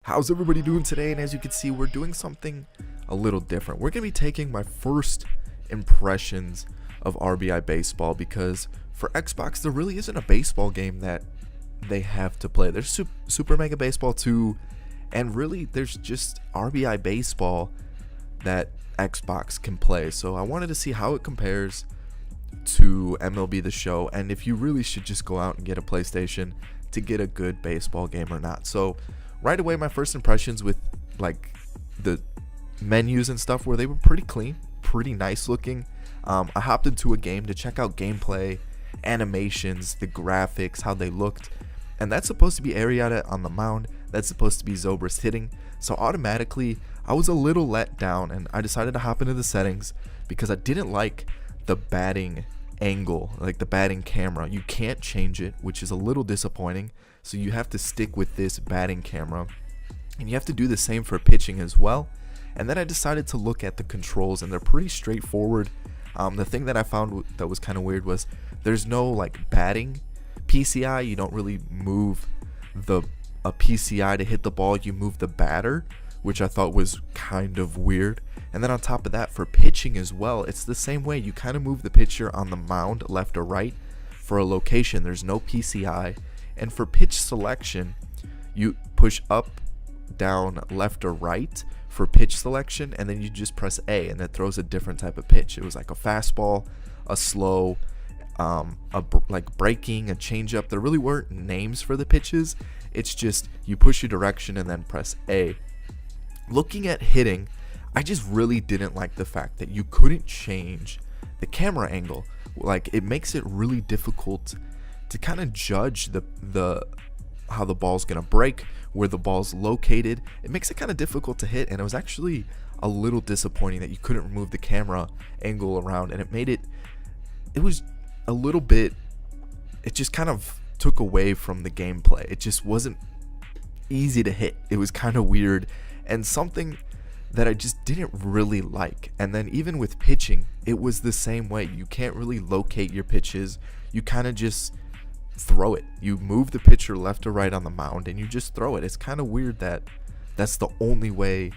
How's everybody doing today? And as you can see, we're doing something a little different. We're going to be taking my first impressions of RBI baseball, because for Xbox there really isn't a baseball game that they have to play. There's Super Mega Baseball 2, and really there's just RBI baseball that Xbox can play. So I wanted to see how it compares to MLB The Show, and if you really should just go out and get a PlayStation to get a good baseball game or not. So right away, my first impressions with like the menus and stuff were they were pretty clean, pretty nice looking. I hopped into a game to check out gameplay, animations, the graphics, how they looked, and that's supposed to be Arrieta on the mound. That's supposed to be Zobrist hitting. So automatically, I was a little let down, and I decided to hop into the settings because I didn't like the batting angle, like the batting camera. You can't change it, which is a little disappointing. So you have to stick with this batting camera, and you have to do the same for pitching as well. And then I decided to look at the controls, and they're pretty straightforward. The thing that I found that was kind of weird was there's no like batting PCI. You don't really move a PCI to hit the ball. You move the batter, which I thought was kind of weird. And then on top of that, for pitching as well, it's the same way. You kind of move the pitcher on the mound left or right for a location. There's no PCI. And for pitch selection, you push up, down, left, or right for pitch selection, and then you just press A, and it throws a different type of pitch. It was like a fastball, a slow, like breaking, a changeup. There really weren't names for the pitches. It's just you push your direction and then press A. Looking at hitting, I just really didn't like the fact that you couldn't change the camera angle. Like, it makes it really difficult to kind of judge the how the ball's gonna break, where the ball's located. It makes it kind of difficult to hit, and it was actually a little disappointing that you couldn't remove the camera angle around, and it was a little bit, it just kind of took away from the gameplay. It just wasn't easy to hit. It was kind of weird, and something that I just didn't really like. And then even with pitching, it was the same way. You can't really locate your pitches. You kind of just throw it. You move the pitcher left or right on the mound, and you just throw it. It's kind of weird that that's the only way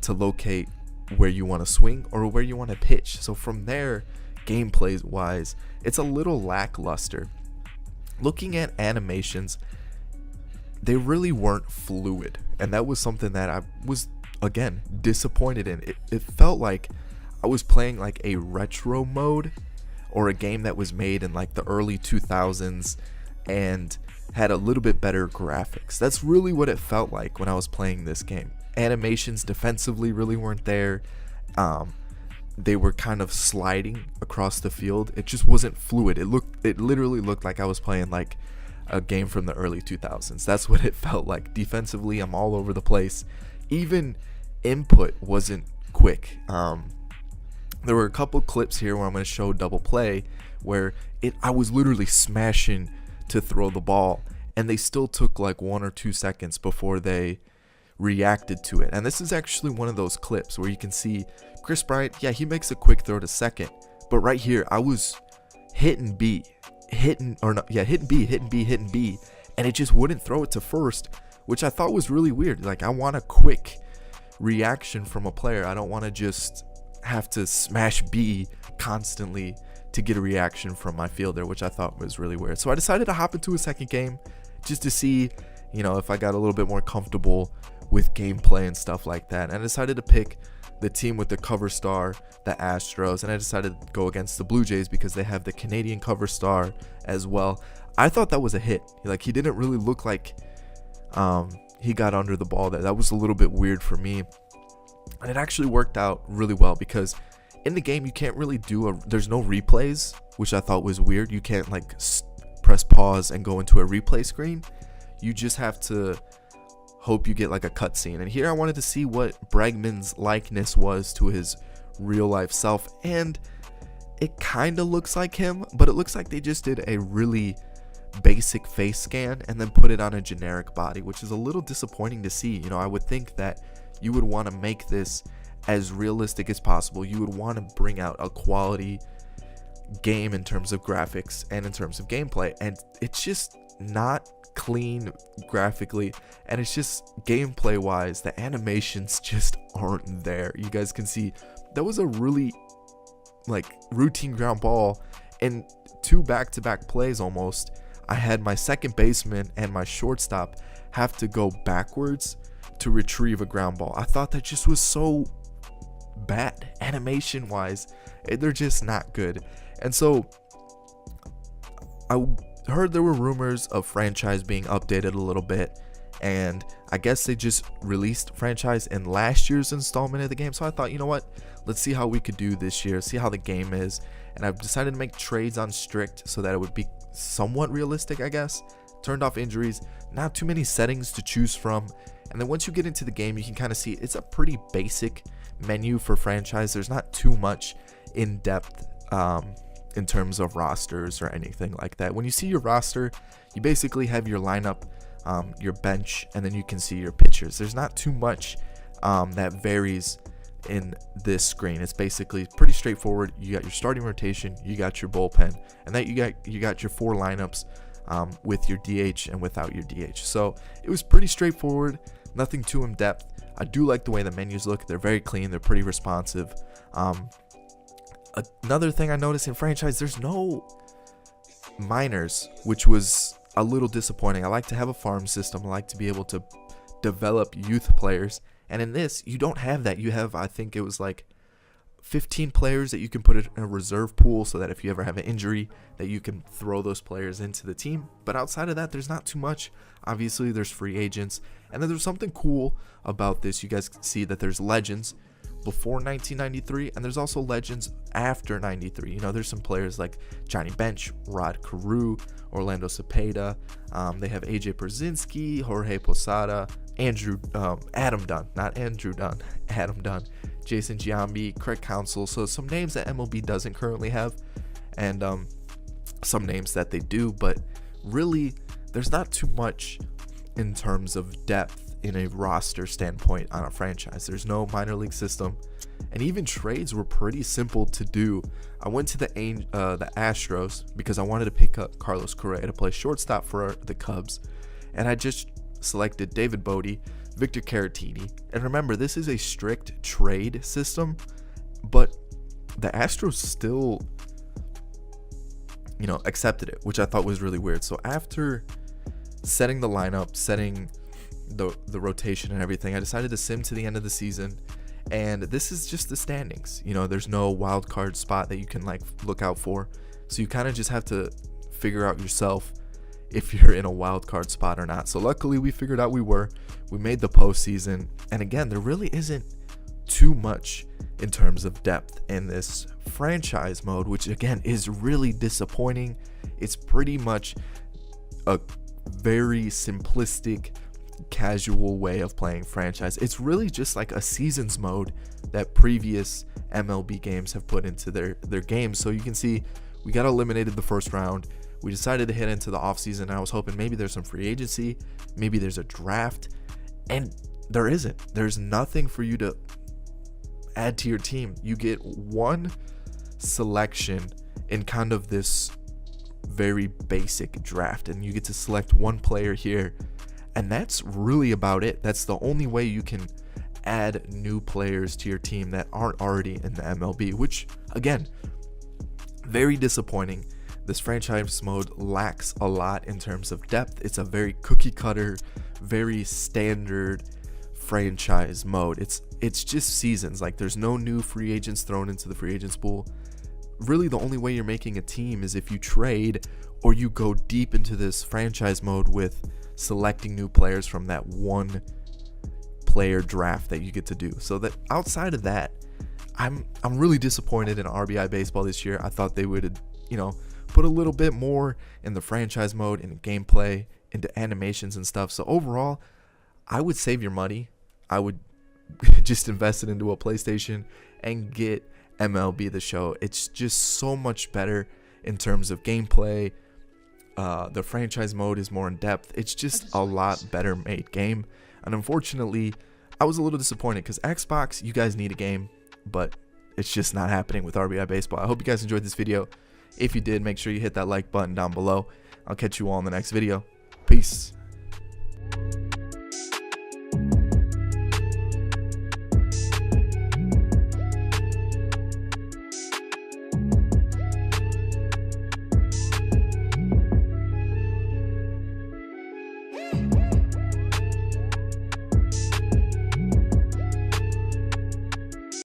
to locate where you want to swing or where you want to pitch. So from there, gameplay wise, it's a little lackluster. Looking at animations, they really weren't fluid, and that was something that I was, again, disappointed in. It felt like I was playing like a retro mode, or a game that was made in like the early 2000s and had a little bit better graphics. That's really what it felt like when I was playing this game. Animations defensively really weren't there. They were kind of sliding across the field. It just wasn't fluid. It literally looked like I was playing like a game from the early 2000s. That's what it felt like. Defensively, I'm all over the place. Even input wasn't quick. There were a couple clips here where I'm going to show double play where I was literally smashing to throw the ball, and they still took like 1 or 2 seconds before they reacted to it. And this is actually one of those clips where you can see Chris Bryant, yeah, he makes a quick throw to second, but right here I was hitting B, and it just wouldn't throw it to first, which I thought was really weird. Like, I want a quick reaction from a player. I don't want to just have to smash B constantly to get a reaction from my fielder, which I thought was really weird. So I decided to hop into a second game just to see, if I got a little bit more comfortable with gameplay and stuff like that. And I decided to pick the team with the cover star, the Astros, and I decided to go against the Blue Jays because they have the Canadian cover star as well. I thought that was a hit. Like, he didn't really look like he got under the ball there. That was a little bit weird for me. And it actually worked out really well because in the game you can't really there's no replays, which I thought was weird. You can't like press pause and go into a replay screen. You just have to hope you get like a cutscene. And here I wanted to see what Bregman's likeness was to his real life self, and it kind of looks like him, but it looks like they just did a really basic face scan and then put it on a generic body, which is a little disappointing to see. I would think that you would want to make this as realistic as possible. You would want to bring out a quality game in terms of graphics and in terms of gameplay, and it's just not clean graphically, and it's just gameplay wise, the animations just aren't there. You guys can see that was a really like routine ground ball, and 2 back-to-back plays almost. I had my second baseman and my shortstop have to go backwards to retrieve a ground ball. I thought that just was so bad animation wise. They're just not good. And so I heard there were rumors of franchise being updated a little bit, and I guess they just released franchise in last year's installment of the game. So I thought, you know what, let's see how we could do this year, see how the game is. And I've decided to make trades on strict so that it would be somewhat realistic, I guess. Turned off injuries, not too many settings to choose from. And then once you get into the game, you can kind of see it's a pretty basic menu for franchise. There's not too much in depth in terms of rosters or anything like that. When you see your roster, you basically have your lineup, your bench, and then you can see your pitchers. There's not too much that varies in this screen. It's basically pretty straightforward. You got your starting rotation, you got your bullpen, and that you got your 4 lineups with your DH and without your DH. So it was pretty straightforward, nothing too in depth. I do like the way the menus look. They're very clean, they're pretty responsive. Another thing I noticed in franchise, there's no minors, which was a little disappointing. I like to have a farm system. I like to be able to develop youth players, and in this you don't have that. You have, I think it was like 15 players that you can put in a reserve pool, so that if you ever have an injury, that you can throw those players into the team. But outside of that, there's not too much. Obviously there's free agents, and then there's something cool about this. You guys can see that there's legends before 1993, and there's also legends after 93. You know, there's some players like Johnny Bench, Rod Carew, Orlando Cepeda. They have AJ Pierzynski, Jorge Posada, Adam Dunn, not Andrew Dunn, Adam Dunn, Jason Giambi, Craig Counsell. So some names that MLB doesn't currently have, and some names that they do, but really there's not too much in terms of depth in a roster standpoint on a franchise. There's no minor league system, and even trades were pretty simple to do. I went to the Astros because I wanted to pick up Carlos Correa to play shortstop for the Cubs, and I just selected David Bodie, Victor Caratini. And remember, this is a strict trade system, but the Astros still, you know, accepted it, which I thought was really weird. So after setting the lineup, setting the rotation and everything, I decided to sim to the end of the season, and this is just the standings. You know, there's no wild card spot that you can like look out for, so you kind of just have to figure out yourself if you're in a wild card spot or not. So luckily we figured out we made the postseason, and again, there really isn't too much in terms of depth in this franchise mode, which again is really disappointing. It's pretty much a very simplistic, casual way of playing franchise. It's really just like a seasons mode that previous MLB games have put into their games. So you can see we got eliminated the first round. We decided to hit into the offseason. I was hoping maybe there's some free agency, maybe there's a draft, and there isn't. There's nothing for you to add to your team. You get one selection in kind of this very basic draft, and you get to select one player here, and that's really about it. That's the only way you can add new players to your team that aren't already in the MLB, which again, very disappointing. This franchise mode lacks a lot in terms of depth. It's a very cookie cutter, very standard franchise mode. It's just seasons. Like, there's no new free agents thrown into the free agents pool. Really, the only way you're making a team is if you trade or you go deep into this franchise mode with selecting new players from that one player draft that you get to do. So that outside of that, I'm really disappointed in RBI baseball this year. I thought they would, you know, put a little bit more in the franchise mode, in gameplay, into animations and stuff. So overall, I would save your money. I would just invest it into a PlayStation and get MLB The Show. It's just so much better in terms of gameplay. The franchise mode is more in depth. It's just a lot better made game. And unfortunately, I was a little disappointed because Xbox, you guys need a game, but it's just not happening with RBI Baseball. I hope you guys enjoyed this video. If you did, make sure you hit that like button down below. I'll catch you all in the next video. Peace.